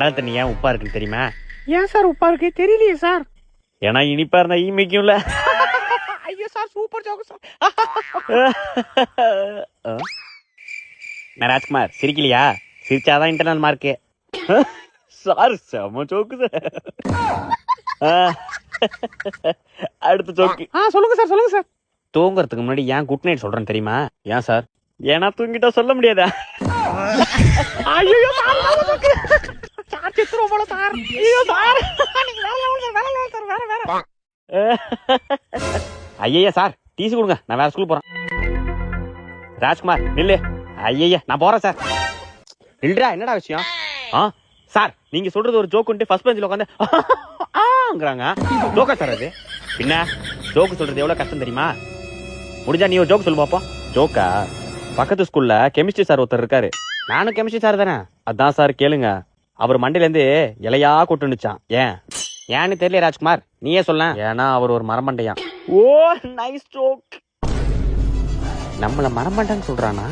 கடல் தண்ணி ஏன் உப்பா இருக்குன்னு தெரியுமா? ஏன் சார் உப்பா இருக்கு? தெரியலையே சார். ஏன்னா இனிப்பா இருந்தா ஈமிக்கும்ல. ஐயோ சார், சூப்பர் ஜோக் சார். நான் ராஜ்குமார் சிரிக்கலையா? சிரிச்சாதான் இன்டர்னல் மார்க்கு. சார் செம ஜோக்கு சார். அடுத்த ஜோக்கு. சொல்லுங்க சார், சொல்லுங்க சார். தூங்குறதுக்கு முன்னாடி ஏன் குட் நைட் சொல்றேன் தெரியுமா? ஏன் சார்? ஏன்னா தூங்கிட்டா சொல்ல முடியாதா? ஐயோ சார், சார் செத்துறோம் போல சார். ஐயோ சார், நீங்க வேற சார், வேற. ஐயா சார் டீசி கொடுங்க, நான் வேற ஸ்கூல் போறேன். ராஜ்குமார் நில்லு. ஐயா நான் போறேன் சார். நில்றா, என்னடா விஷயம்? சார் நீங்க சொல்றது ஒரு ஜோக்குன்ட்டு ஃபர்ஸ்ட் பெஞ்சில் உட்காந்து ஆங்கிறாங்க. ஜோக்கா சார் அது? பின்ன ஜோக்கு சொல்றது எவ்வளவு கஷ்டம் தெரியுமா? முடிஞ்சா நீ ஒரு ஜோக்கு சொல்லு பாப்போம். ஜோக்கா? பக்கத்து ஸ்கூல்ல கெமிஸ்ட்ரி சார் ஒருத்தர் இருக்காரு. நானும் கெமிஸ்ட்ரி சார் தானே. அதான் சார் கேளுங்க. அவர் மண்டையில இருந்து இலையா கொட்டுனுச்சான். ஏன்னு தெரியல ராஜ்குமார், நீயே சொல்ல. ஏன்னா அவர் ஒரு மரமண்டையான். ஓ நைஸ் ஜோக். நம்மள மரமண்டைன்னு சொல்றானா?